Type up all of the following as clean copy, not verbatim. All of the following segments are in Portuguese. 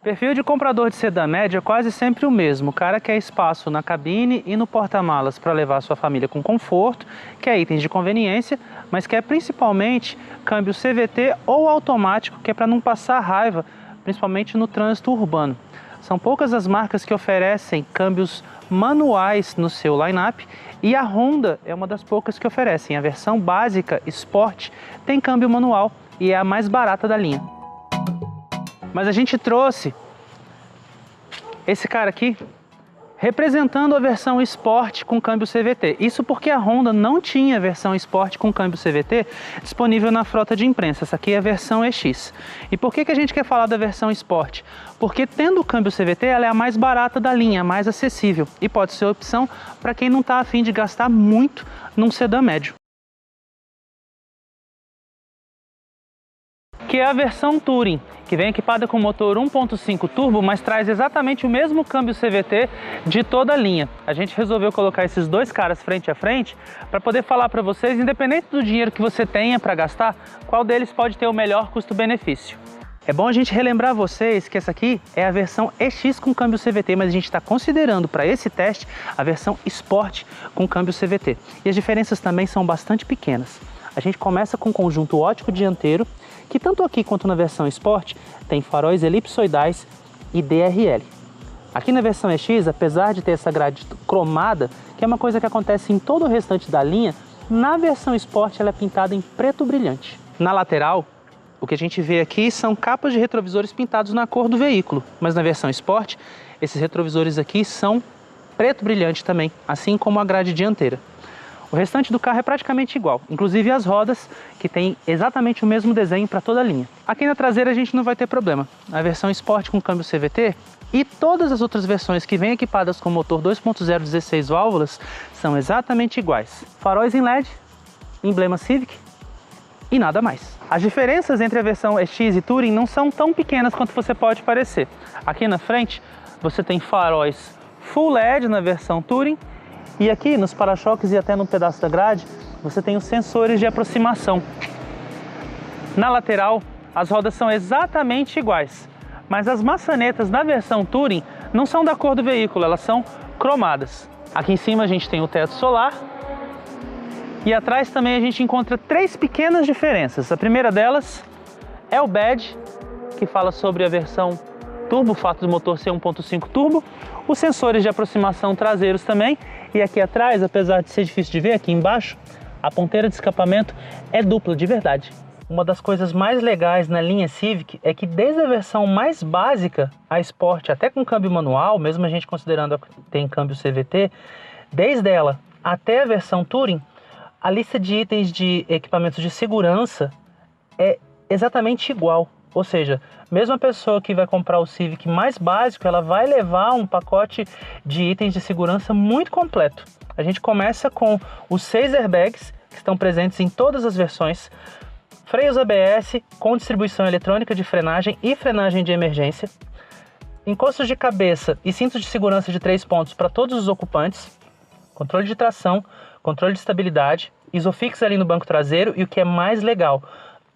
Perfil de comprador de sedã médio é quase sempre o mesmo. O cara quer espaço na cabine e no porta-malas para levar a sua família com conforto, quer itens de conveniência, mas quer principalmente câmbio CVT ou automático, que é para não passar raiva, principalmente no trânsito urbano. São poucas as marcas que oferecem câmbios manuais no seu line-up e a Honda é uma das poucas que oferecem. A versão básica Sport tem câmbio manual e é a mais barata da linha. Mas a gente trouxe esse cara aqui representando a versão Sport com câmbio CVT. Isso porque a Honda não tinha versão Sport com câmbio CVT disponível na frota de imprensa. Essa aqui é a versão EX. E por que a gente quer falar da versão Sport? Porque tendo o câmbio CVT, ela é a mais barata da linha, a mais acessível. E pode ser opção para quem não está a fim de gastar muito num sedã médio. Que é a versão Touring, que vem equipada com motor 1.5 turbo, mas traz exatamente o mesmo câmbio CVT de toda a linha. A gente resolveu colocar esses dois caras frente a frente para poder falar para vocês, independente do dinheiro que você tenha para gastar, qual deles pode ter o melhor custo-benefício. É bom a gente relembrar vocês que essa aqui é a versão EX com câmbio CVT, mas a gente está considerando para esse teste a versão Sport com câmbio CVT. E as diferenças também são bastante pequenas. A gente começa com um conjunto óptico dianteiro, que tanto aqui quanto na versão Sport tem faróis elipsoidais e DRL. Aqui na versão EX, apesar de ter essa grade cromada, que é uma coisa que acontece em todo o restante da linha, na versão Sport ela é pintada em preto brilhante. Na lateral, o que a gente vê aqui são capas de retrovisores pintados na cor do veículo, mas na versão Sport, esses retrovisores aqui são preto brilhante também, assim como a grade dianteira. O restante do carro é praticamente igual, inclusive as rodas, que tem exatamente o mesmo desenho para toda a linha. Aqui na traseira a gente não vai ter problema. A versão Sport com câmbio CVT e todas as outras versões que vêm equipadas com motor 2.0 16 válvulas são exatamente iguais. Faróis em LED, emblema Civic e nada mais. As diferenças entre a versão EX e Touring não são tão pequenas quanto você pode parecer. Aqui na frente você tem faróis Full LED na versão Touring, e aqui nos para-choques e até no pedaço da grade, você tem os sensores de aproximação. Na lateral, as rodas são exatamente iguais, mas as maçanetas na versão Touring não são da cor do veículo, elas são cromadas. Aqui em cima a gente tem o teto solar e atrás também a gente encontra três pequenas diferenças. A primeira delas é o badge, que fala sobre a versão turbo, o fato do motor ser 1.5 turbo, os sensores de aproximação traseiros também, e aqui atrás, apesar de ser difícil de ver, aqui embaixo, a ponteira de escapamento é dupla de verdade. Uma das coisas mais legais na linha Civic é que desde a versão mais básica, a Sport, até com câmbio manual, mesmo a gente considerando que tem câmbio CVT, desde ela até a versão Touring, a lista de itens de equipamentos de segurança é exatamente igual. Ou seja, mesmo a pessoa que vai comprar o Civic mais básico, ela vai levar um pacote de itens de segurança muito completo. A gente começa com os 6 airbags, que estão presentes em todas as versões, freios ABS com distribuição eletrônica de frenagem e frenagem de emergência, encostos de cabeça e cintos de segurança de 3 pontos para todos os ocupantes, controle de tração, controle de estabilidade, Isofix ali no banco traseiro e o que é mais legal,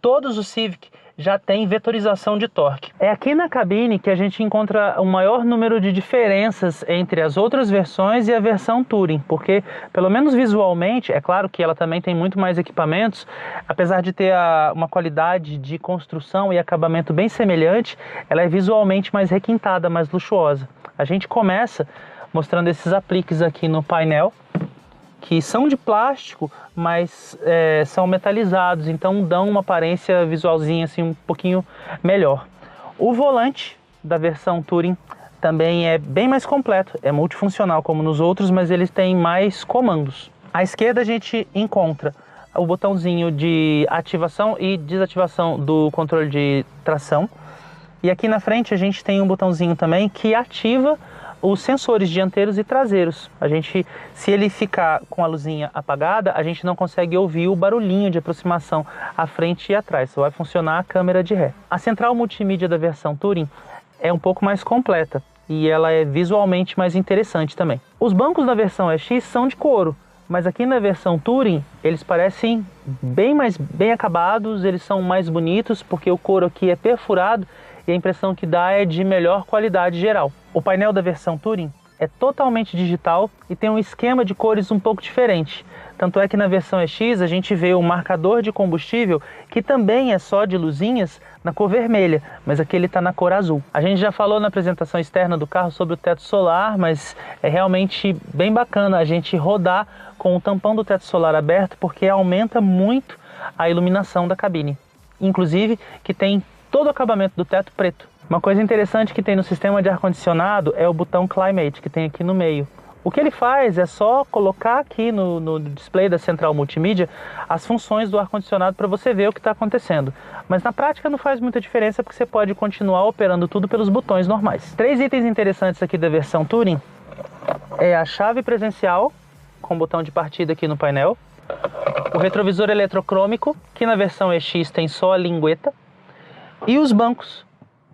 todos os Civic já tem vetorização de torque. É aqui na cabine que a gente encontra o maior número de diferenças entre as outras versões e a versão Touring, porque, pelo menos visualmente, é claro que ela também tem muito mais equipamentos, apesar de ter uma qualidade de construção e acabamento bem semelhante, ela é visualmente mais requintada, mais luxuosa. A gente começa mostrando esses apliques aqui no painel, que são de plástico, mas são metalizados, então dão uma aparência visualzinha assim um pouquinho melhor. O volante da versão Touring também é bem mais completo, é multifuncional como nos outros, mas ele tem mais comandos. À esquerda a gente encontra o botãozinho de ativação e desativação do controle de tração, e aqui na frente a gente tem um botãozinho também que ativa os sensores dianteiros e traseiros. Se ele ficar com a luzinha apagada, a gente não consegue ouvir o barulhinho de aproximação à frente e atrás. Só vai funcionar a câmera de ré. A central multimídia da versão Touring é um pouco mais completa e ela é visualmente mais interessante também. Os bancos da versão EX são de couro, mas aqui na versão Touring eles parecem bem acabados, eles são mais bonitos porque o couro aqui é perfurado e a impressão que dá é de melhor qualidade geral. O painel da versão Touring é totalmente digital e tem um esquema de cores um pouco diferente. Tanto é que na versão EX a gente vê o marcador de combustível, que também é só de luzinhas, na cor vermelha, mas aqui ele está na cor azul. A gente já falou na apresentação externa do carro sobre o teto solar, mas é realmente bem bacana a gente rodar com o tampão do teto solar aberto, porque aumenta muito a iluminação da cabine. Inclusive que tem todo o acabamento do teto preto. Uma coisa interessante que tem no sistema de ar-condicionado é o botão Climate, que tem aqui no meio. O que ele faz é só colocar aqui no display da central multimídia as funções do ar-condicionado para você ver o que está acontecendo. Mas na prática não faz muita diferença porque você pode continuar operando tudo pelos botões normais. 3 itens interessantes aqui da versão Touring é a chave presencial, com botão de partida aqui no painel, o retrovisor eletrocrômico, que na versão EX tem só a lingueta, e os bancos.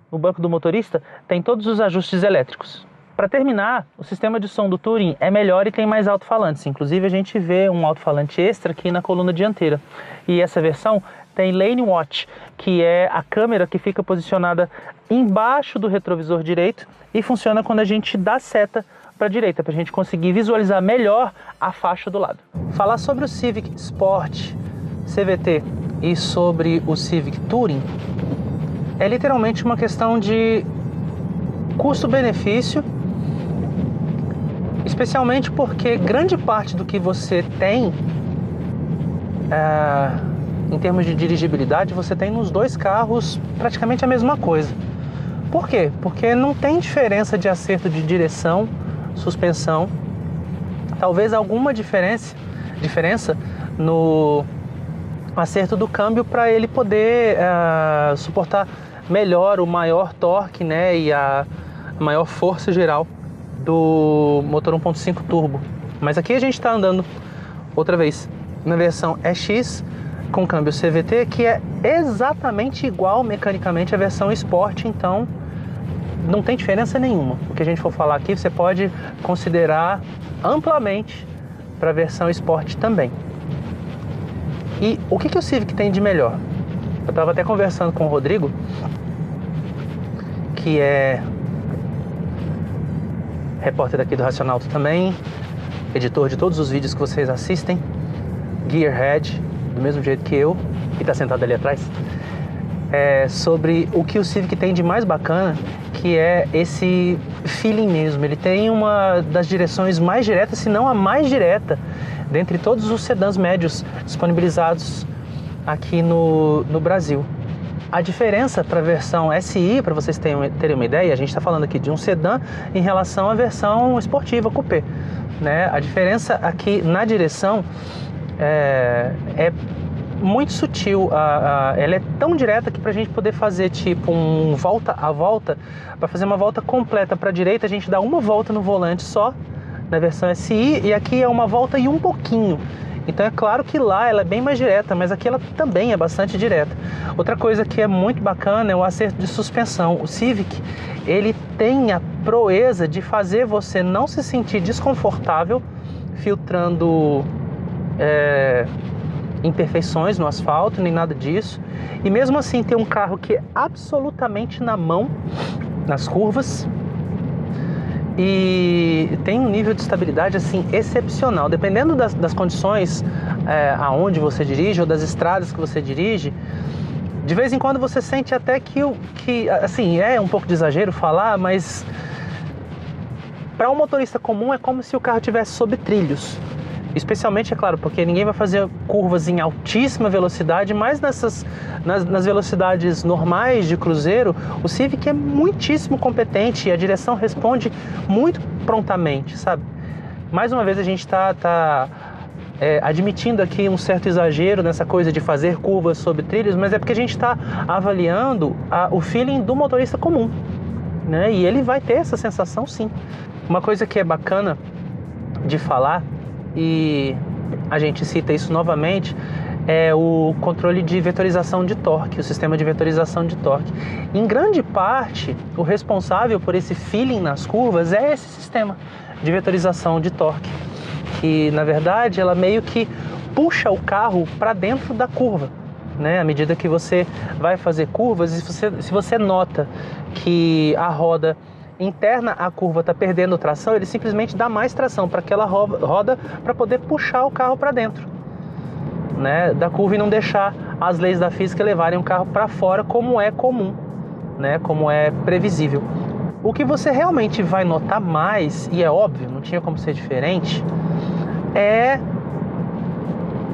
O banco do motorista tem todos os ajustes elétricos. Para terminar, o sistema de som do Touring é melhor e tem mais alto-falantes. Inclusive a gente vê um alto-falante extra aqui na coluna dianteira. E essa versão tem Lane Watch, que é a câmera que fica posicionada embaixo do retrovisor direito e funciona quando a gente dá seta para a direita, para a gente conseguir visualizar melhor a faixa do lado. Falar sobre o Civic Sport CVT e sobre o Civic Touring é literalmente uma questão de custo-benefício, especialmente porque grande parte do que você tem em termos de dirigibilidade, você tem nos dois carros praticamente a mesma coisa. Por quê? Porque não tem diferença de acerto de direção, suspensão, talvez alguma diferença no acerto do câmbio para ele poder suportar melhor o maior torque, né, e a maior força geral do motor 1.5 turbo. Mas aqui a gente está andando outra vez na versão EX com câmbio CVT, que é exatamente igual mecanicamente à versão Sport, então não tem diferença nenhuma. O que a gente for falar aqui você pode considerar amplamente para a versão Sport também. E o que o Civic tem de melhor? Eu estava até conversando com o Rodrigo, que é repórter daqui do Racionalto também, editor de todos os vídeos que vocês assistem, Gearhead, do mesmo jeito que eu, que está sentado ali atrás, sobre o que o Civic tem de mais bacana, que é esse feeling mesmo. Ele tem uma das direções mais diretas, se não a mais direta, dentre todos os sedãs médios disponibilizados aqui no Brasil. A diferença para a versão SI, para vocês terem uma ideia, a gente está falando aqui de um sedã em relação à versão esportiva, coupé, né? A diferença aqui na direção é muito sutil, ela é tão direta que para a gente poder fazer tipo um volta a volta, para fazer uma volta completa para a direita, a gente dá uma volta no volante só, na versão SI, e aqui é uma volta e um pouquinho. Então é claro que lá ela é bem mais direta, mas aqui ela também é bastante direta. Outra coisa que é muito bacana é o acerto de suspensão. O Civic, ele tem a proeza de fazer você não se sentir desconfortável filtrando imperfeições no asfalto, nem nada disso. E mesmo assim tem um carro que é absolutamente na mão nas curvas e tem um nível de estabilidade assim excepcional. Dependendo das condições aonde você dirige ou das estradas que você dirige, de vez em quando você sente até que assim, é um pouco de exagero falar, mas para um motorista comum é como se o carro estivesse sob trilhos. Especialmente, é claro, porque ninguém vai fazer curvas em altíssima velocidade, mas nas velocidades normais de cruzeiro, o Civic é muitíssimo competente e a direção responde muito prontamente, sabe? Mais uma vez a gente está admitindo aqui um certo exagero nessa coisa de fazer curvas sob trilhos, mas é porque a gente está avaliando o feeling do motorista comum, né? E ele vai ter essa sensação sim. Uma coisa que é bacana de falar, e a gente cita isso novamente, é o controle de vetorização de torque, o sistema de vetorização de torque. Em grande parte, o responsável por esse feeling nas curvas é esse sistema de vetorização de torque, que na verdade ela meio que puxa o carro para dentro da curva, né? À medida que você vai fazer curvas, e se você nota que a roda interna à curva está perdendo tração, ele simplesmente dá mais tração para aquela roda para poder puxar o carro para dentro, né, da curva e não deixar as leis da física levarem o carro para fora, como é comum, né, como é previsível. O que você realmente vai notar mais, e é óbvio, não tinha como ser diferente, é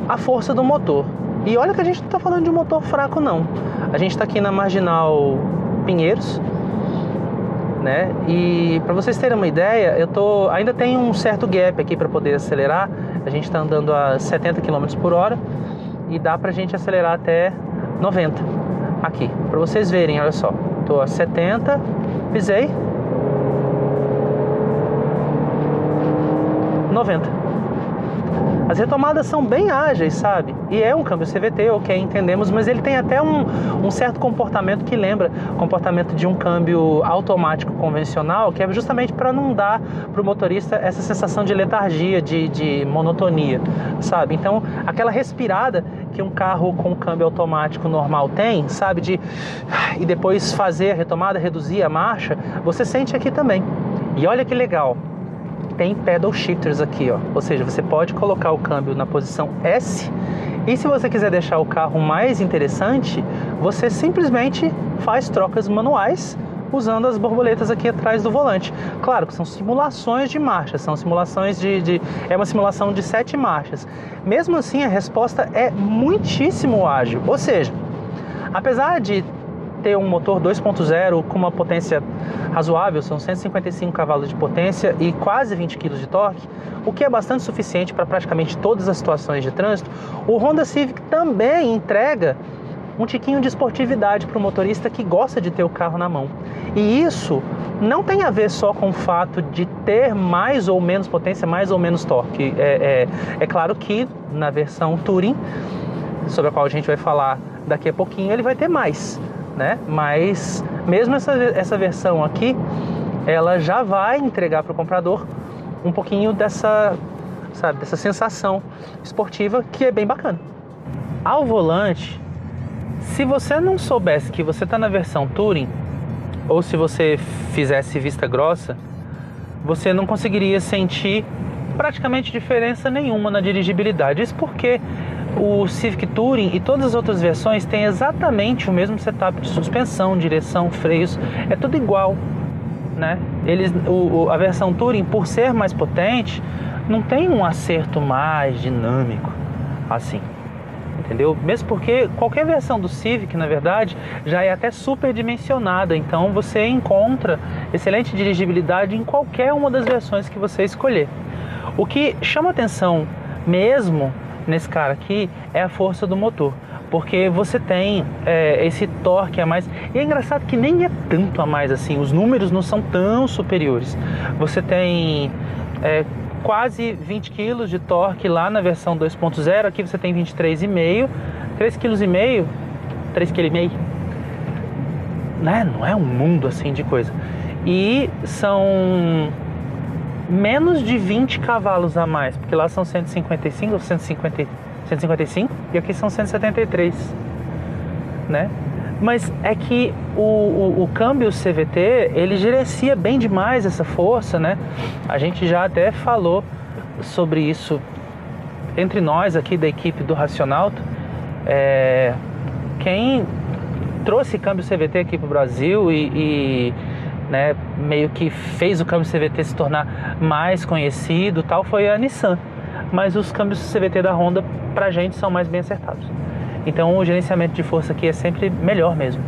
a força do motor. E olha que a gente não está falando de um motor fraco, não. A gente está aqui na Marginal Pinheiros, né? E para vocês terem uma ideia, ainda tem um certo gap aqui para poder acelerar. A gente está andando a 70 km por hora e dá para a gente acelerar até 90 aqui. Para vocês verem, olha só, estou a 70, pisei, 90. As retomadas são bem ágeis, sabe? E é um câmbio CVT, ok, entendemos, mas ele tem até um certo comportamento que lembra o comportamento de um câmbio automático convencional, que é justamente para não dar para o motorista essa sensação de letargia, de monotonia, sabe? Então, aquela respirada que um carro com câmbio automático normal tem, sabe? E depois fazer a retomada, reduzir a marcha, você sente aqui também. E olha que legal. Tem pedal shifters aqui, ó. Ou seja, você pode colocar o câmbio na posição S e se você quiser deixar o carro mais interessante, você simplesmente faz trocas manuais usando as borboletas aqui atrás do volante. Claro que são simulações de marchas, são simulações é uma simulação de 7 marchas. Mesmo assim, a resposta é muitíssimo ágil. Ou seja, apesar de ter um motor 2.0 com uma potência razoável, são 155 cavalos de potência e quase 20 kg de torque, o que é bastante suficiente para praticamente todas as situações de trânsito, o Honda Civic também entrega um tiquinho de esportividade para o motorista que gosta de ter o carro na mão. E isso não tem a ver só com o fato de ter mais ou menos potência, mais ou menos torque. É claro que na versão Touring, sobre a qual a gente vai falar daqui a pouquinho, ele vai ter mais, né? Mas mesmo essa versão aqui, ela já vai entregar para o comprador um pouquinho dessa sensação esportiva que é bem bacana. Ao volante, se você não soubesse que você está na versão Touring, ou se você fizesse vista grossa, você não conseguiria sentir praticamente diferença nenhuma na dirigibilidade. Isso porque o Civic Touring e todas as outras versões têm exatamente o mesmo setup de suspensão, direção, freios, é tudo igual, né? A versão Touring, por ser mais potente, não tem um acerto mais dinâmico assim, entendeu? Mesmo porque qualquer versão do Civic, na verdade, já é até superdimensionada, então você encontra excelente dirigibilidade em qualquer uma das versões que você escolher. O que chama atenção mesmo nesse cara aqui é a força do motor, porque você tem esse torque a mais, e é engraçado que nem é tanto a mais assim, os números não são tão superiores. Você tem quase 20 kg de torque lá na versão 2.0, aqui você tem 23,5, 3,5 kg, né? Não é um mundo assim de coisa, e são menos de 20 cavalos a mais, porque lá são 155 ou 155 e aqui são 173, né? Mas é que o câmbio CVT, ele gerencia bem demais essa força, né? A gente já até falou sobre isso entre nós aqui da equipe do Racionalto. Quem trouxe câmbio CVT aqui para o Brasil né, meio que fez o câmbio CVT se tornar mais conhecido, tal, foi a Nissan. Mas os câmbios CVT da Honda, pra gente, são mais bem acertados. Então o gerenciamento de força aqui é sempre melhor mesmo,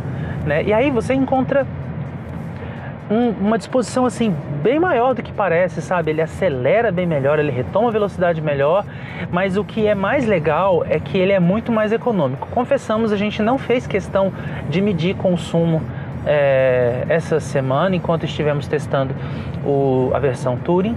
né? E aí você encontra uma disposição assim bem maior do que parece, sabe? Ele acelera bem melhor, ele retoma velocidade melhor, mas o que é mais legal é que ele é muito mais econômico. Confessamos, a gente não fez questão de medir consumo essa semana, enquanto estivemos testando a versão Touring,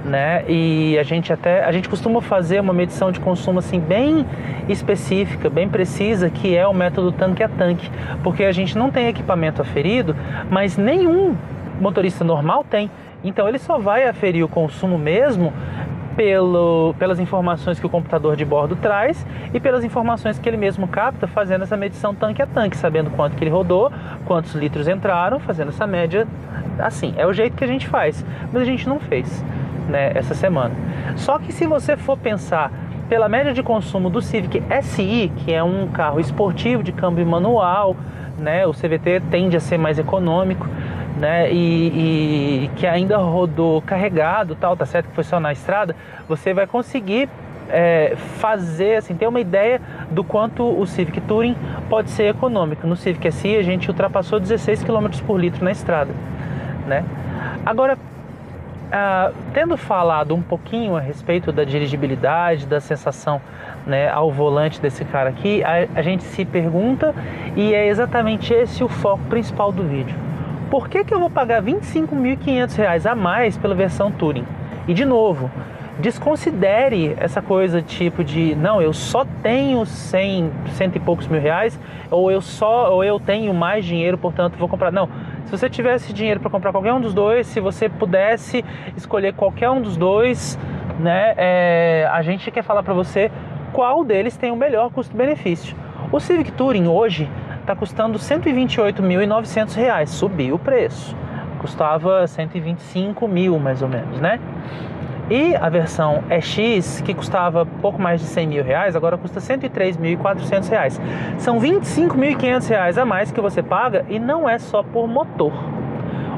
né? E a gente costuma fazer uma medição de consumo assim bem específica, bem precisa, que é o método tanque a tanque, porque a gente não tem equipamento aferido, mas nenhum motorista normal tem. Então ele só vai aferir o consumo mesmo pelas informações que o computador de bordo traz e pelas informações que ele mesmo capta fazendo essa medição tanque a tanque, sabendo quanto que ele rodou, quantos litros entraram, fazendo essa média. Assim, é o jeito que a gente faz, mas a gente não fez, né, essa semana. Só que se você for pensar pela média de consumo do Civic Si, que é um carro esportivo de câmbio manual, né, o CVT tende a ser mais econômico, né, e que ainda rodou carregado, tal, tá certo que foi só na estrada, você vai conseguir fazer, assim, ter uma ideia do quanto o Civic Touring pode ser econômico. No Civic Si a gente ultrapassou 16 km por litro na estrada, né? Agora, tendo falado um pouquinho a respeito da dirigibilidade, da sensação, né, ao volante desse cara aqui, a gente se pergunta, e é exatamente esse o foco principal do vídeo: por que eu vou pagar R$ 25.500 a mais pela versão Touring? E de novo, desconsidere essa coisa tipo de, não, eu só tenho cento e poucos mil reais, ou eu tenho mais dinheiro, portanto vou comprar. Não, se você tivesse dinheiro para comprar qualquer um dos dois, se você pudesse escolher qualquer um dos dois, né, a gente quer falar para você qual deles tem o melhor custo-benefício. O Civic Touring hoje está custando R$ 128.900, subiu o preço, custava 125 mil mais ou menos, né? E a versão EX, que custava pouco mais de 100 mil reais, agora custa R$ 103.400. São R$ 25.500 a mais que você paga, e não é só por motor.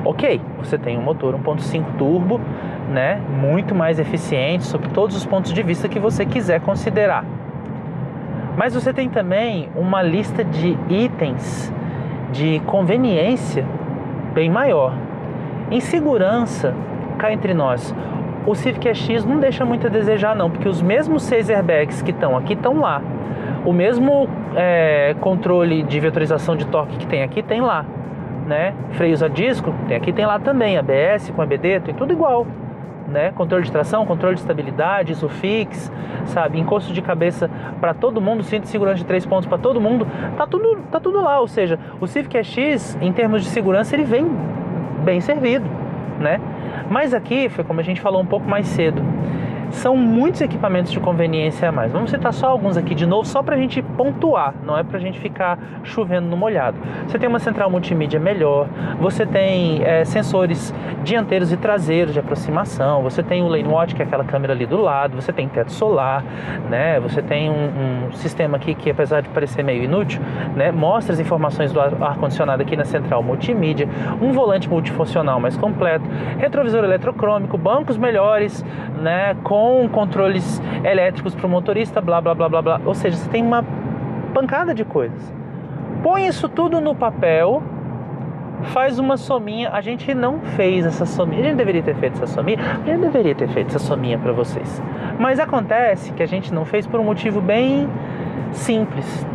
Ok, você tem um motor 1.5 turbo, né, muito mais eficiente sob todos os pontos de vista que você quiser considerar. Mas você tem também uma lista de itens de conveniência bem maior. Em segurança, cá entre nós, o Civic EX não deixa muito a desejar não, porque os mesmos 6 airbags que estão aqui estão lá. O mesmo controle de vetorização de torque que tem aqui tem lá, né? Freios a disco tem aqui, tem lá também, ABS com ABD, tem tudo igual, né? Controle de tração, controle de estabilidade, ISOFIX, sabe? Encosto de cabeça para todo mundo, cinto de segurança de 3 pontos para todo mundo, tá tudo lá. Ou seja, o Civic EX, em termos de segurança, ele vem bem servido, né? Mas aqui, foi como a gente falou um pouco mais cedo, são muitos equipamentos de conveniência a mais. Vamos citar só alguns aqui de novo, só para a gente pontuar, não é para a gente ficar chovendo no molhado. Você tem uma central multimídia melhor, você tem sensores dianteiros e traseiros de aproximação, você tem o Lane Watch, que é aquela câmera ali do lado, você tem teto solar, né? Você tem um sistema aqui que, apesar de parecer meio inútil, né, mostra as informações do ar-condicionado aqui na central multimídia, um volante multifuncional mais completo, retrovisor eletrocrômico, bancos melhores, né, com controles elétricos para o motorista, blá, blá, blá, blá, blá. Ou seja, você tem uma pancada de coisas. Põe isso tudo no papel, faz uma sominha. A gente não fez essa sominha. A gente deveria ter feito essa sominha. A gente deveria ter feito essa sominha para vocês. Mas acontece que a gente não fez por um motivo bem simples.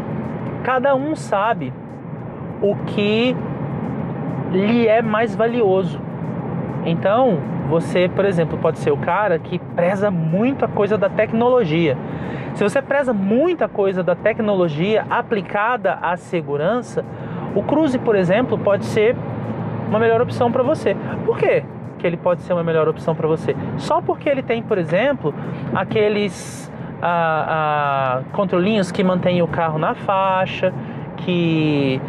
Cada um sabe o que lhe é mais valioso. Então, você, por exemplo, pode ser o cara que preza muito a coisa da tecnologia. Se você preza muita coisa da tecnologia aplicada à segurança, o Cruze, por exemplo, pode ser uma melhor opção para você. Por quê que ele pode ser uma melhor opção para você? Só porque ele tem, por exemplo, aqueles controlinhos que mantêm o carro na faixa, que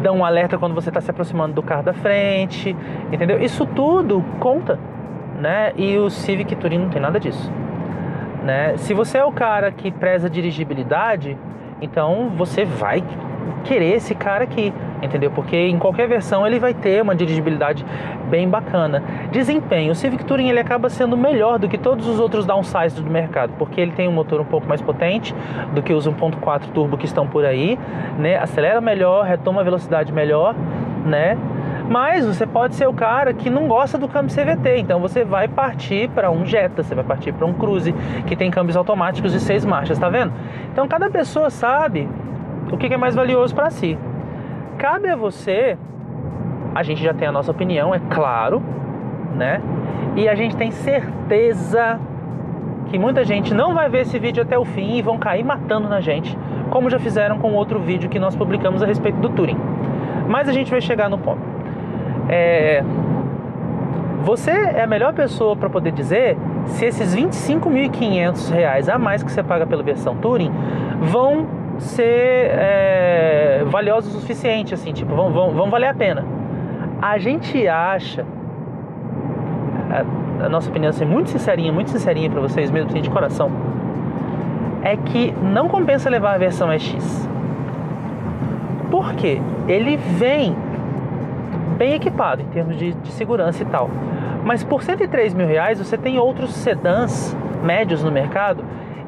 dão um alerta quando você está se aproximando do carro da frente, entendeu? Isso tudo conta, né? E o Civic Touring não tem nada disso, né? Se você é o cara que preza dirigibilidade, então você vai querer esse cara aqui, entendeu? Porque em qualquer versão ele vai ter uma dirigibilidade bem bacana. Desempenho, o Civic Touring ele acaba sendo melhor do que todos os outros downsized do mercado, porque ele tem um motor um pouco mais potente do que os 1.4 turbo que estão por aí, né? Acelera melhor, retoma a velocidade melhor, né? Mas você pode ser o cara que não gosta do câmbio CVT, então você vai partir para um Jetta, você vai partir para um Cruze, que tem câmbios automáticos de 6 marchas, tá vendo? Então cada pessoa sabe o que é mais valioso para si. Cabe a você, a gente já tem a nossa opinião, é claro, né? E a gente tem certeza que muita gente não vai ver esse vídeo até o fim e vão cair matando na gente, como já fizeram com outro vídeo que nós publicamos a respeito do Touring. Mas a gente vai chegar no ponto. Você é a melhor pessoa para poder dizer se esses R$ 25.500 a mais que você paga pela versão Touring vão ser valiosos o suficiente, assim, tipo, vão valer a pena. A gente acha, a nossa opinião assim, muito sincerinha para vocês mesmo, assim, de coração, é que não compensa levar a versão EX. Por quê? Ele vem bem equipado em termos de segurança e tal. Mas por R$103.000 você tem outros sedãs médios no mercado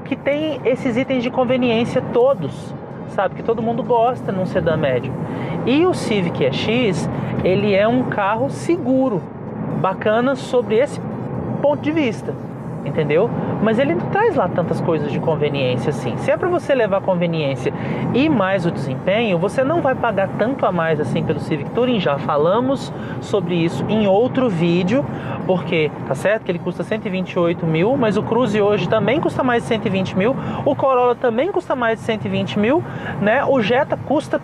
que tem esses itens de conveniência todos, sabe? Que todo mundo gosta num sedã médio. E o Civic EX, ele é um carro seguro, bacana sobre esse ponto de vista, entendeu? Mas ele não traz lá tantas coisas de conveniência assim. Se é para você levar a conveniência e mais o desempenho, você não vai pagar tanto a mais assim pelo Civic Touring. Já falamos sobre isso em outro vídeo, porque tá certo que ele custa 128 mil, mas o Cruze hoje também custa mais de 120 mil, o Corolla também custa mais de 120 mil, né? O Jetta custa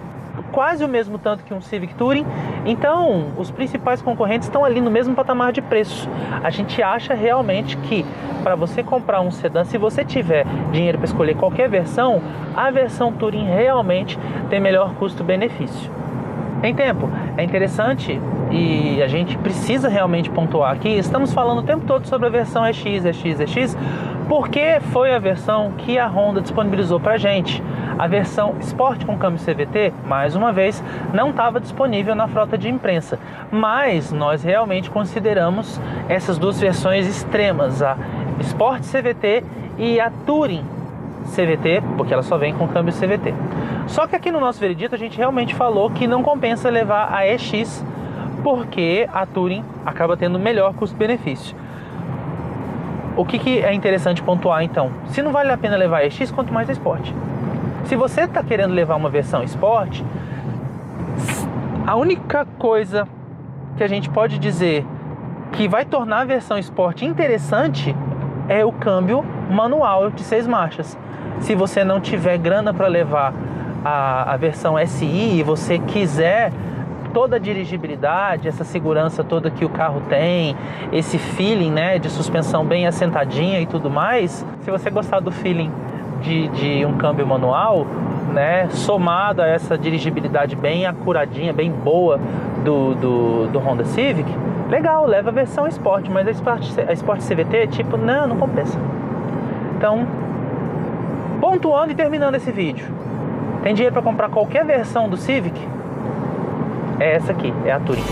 quase o mesmo tanto que um Civic Touring. Então, os principais concorrentes estão ali no mesmo patamar de preço. A gente acha realmente que para você comprar um sedã, se você tiver dinheiro para escolher qualquer versão, a versão Touring realmente tem melhor custo-benefício. Em tempo, é interessante e a gente precisa realmente pontuar aqui, estamos falando o tempo todo sobre a versão EX, porque foi a versão que a Honda disponibilizou para a gente. A versão Sport com câmbio CVT, mais uma vez, não estava disponível na frota de imprensa, mas nós realmente consideramos essas duas versões extremas, a Sport CVT e a Touring CVT, porque ela só vem com câmbio CVT. Só que aqui no nosso veredito a gente realmente falou que não compensa levar a EX, porque a Touring acaba tendo melhor custo-benefício. O que é interessante pontuar então? Se não vale a pena levar a EX, quanto mais a Sport. Se você está querendo levar uma versão Sport, a única coisa que a gente pode dizer que vai tornar a versão Sport interessante é o câmbio manual de 6 marchas. Se você não tiver grana para levar a versão SI e você quiser toda a dirigibilidade, essa segurança toda que o carro tem, esse feeling, né, de suspensão bem assentadinha e tudo mais, se você gostar do feeling de um câmbio manual, né, somado a essa dirigibilidade bem acuradinha, bem boa do Honda Civic, legal, leva a versão Sport, mas a Sport CVT, tipo, não compensa. Então, pontuando e terminando esse vídeo, tem dinheiro para comprar qualquer versão do Civic? É essa aqui, é a Touring.